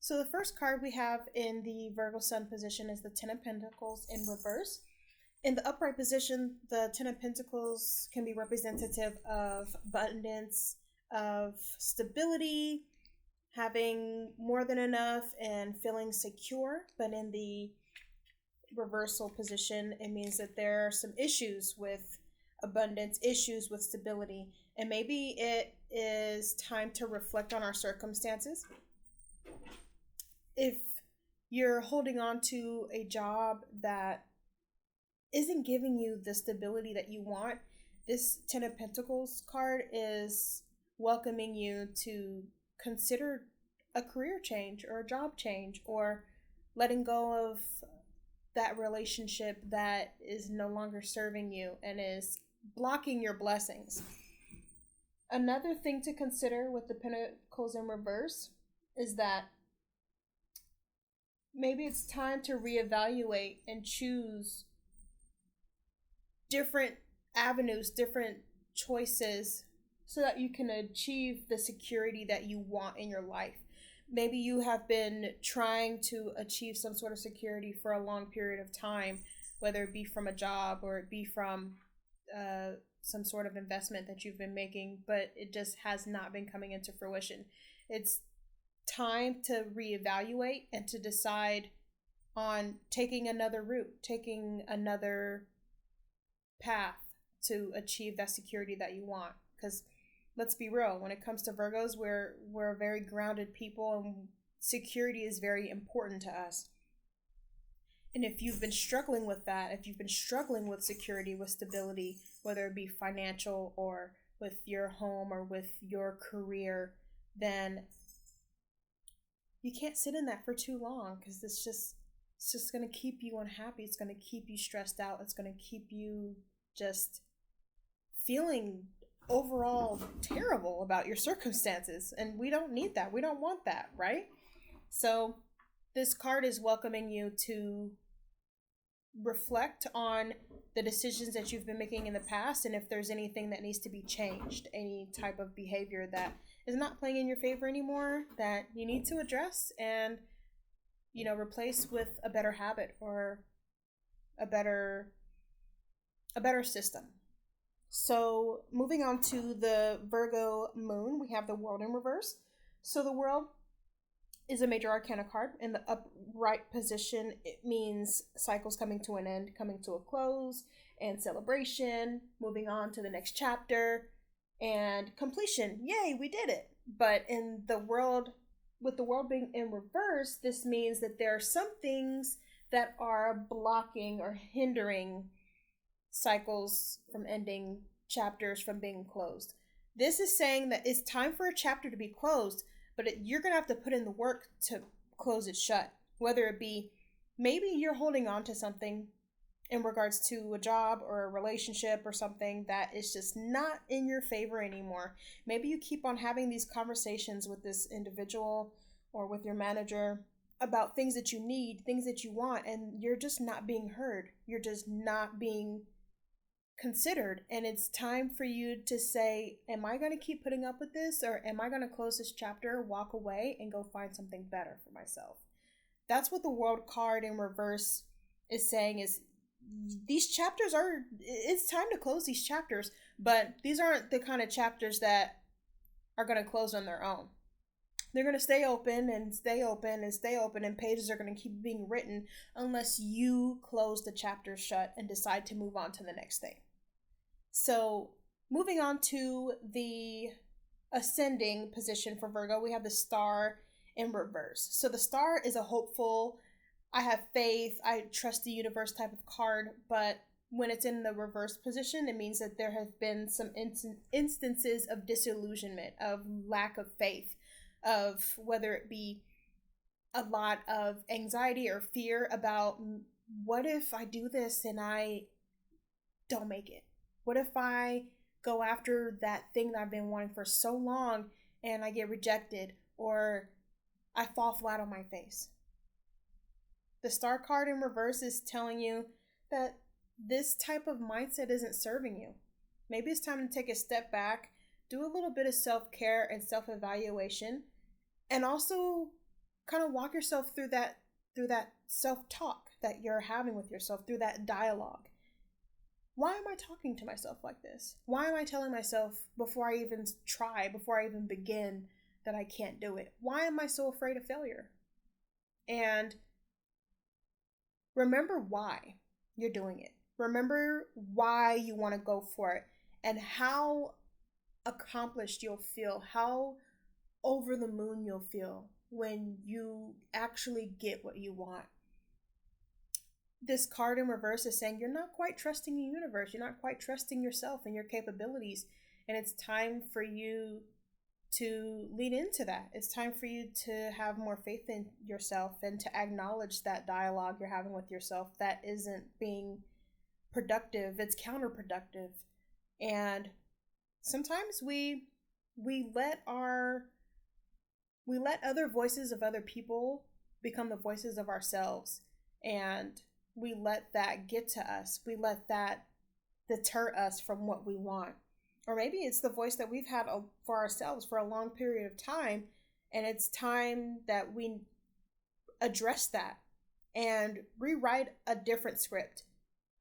So the first card we have in the Virgo Sun position is the Ten of Pentacles in reverse. In the upright position, the Ten of Pentacles can be representative of abundance, of stability, having more than enough, and feeling secure. But in the reversal position, it means that there are some issues with abundance, issues with stability, and maybe it is time to reflect on our circumstances. If you're holding on to a job that isn't giving you the stability that you want, this Ten of Pentacles card is welcoming you to consider a career change or a job change, or letting go of that relationship that is no longer serving you and is blocking your blessings. Another thing to consider with the Pentacles in reverse is that maybe it's time to reevaluate and choose different avenues, different choices, so that you can achieve the security that you want in your life. Maybe you have been trying to achieve some sort of security for a long period of time, whether it be from a job or it be from some sort of investment that you've been making, but it just has not been coming into fruition. It's time to reevaluate and to decide on taking another route, taking another path to achieve that security that you want. Because let's be real, when it comes to Virgos, we're very grounded people, and security is very important to us. And if you've been struggling with that, if you've been struggling with security, with stability, whether it be financial or with your home or with your career, then you can't sit in that for too long, because it's just going to keep you unhappy. It's going to keep you stressed out. It's going to keep you just feeling overall terrible about your circumstances, and we don't need that. We don't want that, right? So this card is welcoming you to reflect on the decisions that you've been making in the past, and if there's anything that needs to be changed, any type of behavior that is not playing in your favor anymore that you need to address and replace with a better habit or a better system. So moving on to the Virgo moon, we have the World in reverse. So the World is a major arcana card. In the upright position, it means cycles coming to an end, coming to a close, and celebration, moving on to the next chapter, and completion. Yay, we did it. But in the world, with the World being in reverse, this means that there are some things that are blocking or hindering cycles from ending, chapters from being closed. This is saying that it's time for a chapter to be closed, but you're going to have to put in the work to close it shut. Whether it be maybe you're holding on to something in regards to a job or a relationship or something that is just not in your favor anymore. Maybe you keep on having these conversations with this individual or with your manager about things that you need, things that you want, and you're just not being heard. You're just not being considered, and it's time for you to say, am I going to keep putting up with this, or am I going to close this chapter, walk away, and go find something better for myself? That's what the World card in reverse is saying, is these chapters it's time to close these chapters, but these aren't the kind of chapters that are going to close on their own. They're going to stay open and stay open and stay open, and pages are going to keep being written unless you close the chapter shut and decide to move on to the next thing. So moving on to the ascending position for Virgo, we have the Star in reverse. So the Star is a hopeful, I have faith, I trust the universe type of card, but when it's in the reverse position, it means that there have been some instances of disillusionment, of lack of faith, of whether it be a lot of anxiety or fear about, what if I do this and I don't make it? What if I go after that thing that I've been wanting for so long and I get rejected, or I fall flat on my face? The Star card in reverse is telling you that this type of mindset isn't serving you. Maybe it's time to take a step back, do a little bit of self-care and self-evaluation, and also kind of walk yourself through that self-talk that you're having with yourself, through that dialogue. Why am I talking to myself like this? Why am I telling myself before I even try, before I even begin, that I can't do it? Why am I so afraid of failure? And remember why you're doing it. Remember why you want to go for it and how accomplished you'll feel, how over the moon you'll feel when you actually get what you want. This card in reverse is saying you're not quite trusting the universe. You're not quite trusting yourself and your capabilities. And it's time for you to lean into that. It's time for you to have more faith in yourself and to acknowledge that dialogue you're having with yourself that isn't being productive. It's counterproductive. And sometimes we let other voices of other people become the voices of ourselves, and we let that get to us. We let that deter us from what we want. Or maybe it's the voice that we've had for ourselves for a long period of time, and it's time that we address that and rewrite a different script,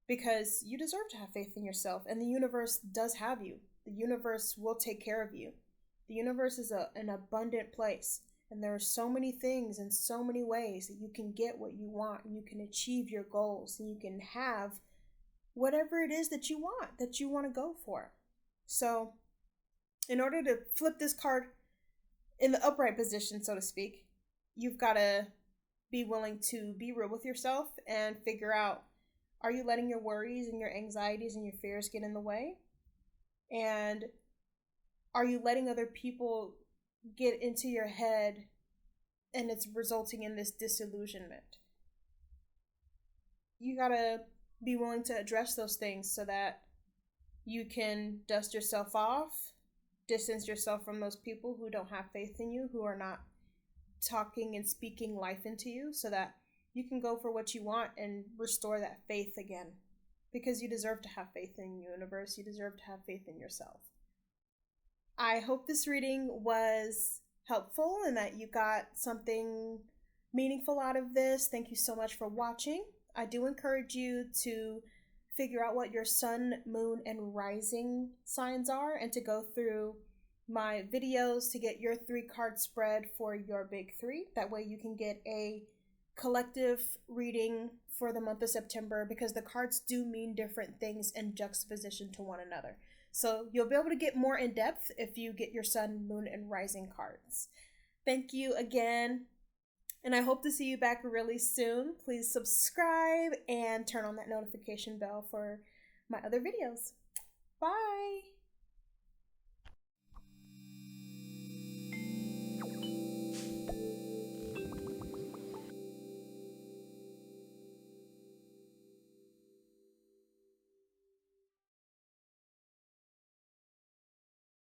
because you deserve to have faith in yourself, and the universe does have you. The universe will take care of you. The universe is an abundant place, and there are so many things and so many ways that you can get what you want, and you can achieve your goals, and you can have whatever it is that you want to go for. So in order to flip this card in the upright position, so to speak, you've got to be willing to be real with yourself and figure out, are you letting your worries and your anxieties and your fears get in the way? And are you letting other people get into your head and it's resulting in this disillusionment? You gotta be willing to address those things so that you can dust yourself off, distance yourself from those people who don't have faith in you, who are not talking and speaking life into you, so that you can go for what you want and restore that faith again. Because you deserve to have faith in the universe. You deserve to have faith in yourself. I hope this reading was helpful and that you got something meaningful out of this. Thank you so much for watching. I do encourage you to figure out what your sun, moon, and rising signs are, and to go through my videos to get your 3-card spread for your big 3. That way you can get a collective reading for the month of September, because the cards do mean different things in juxtaposition to one another. So you'll be able to get more in depth if you get your sun, moon, and rising cards. Thank you again, and I hope to see you back really soon. Please subscribe and turn on that notification bell for my other videos. Bye!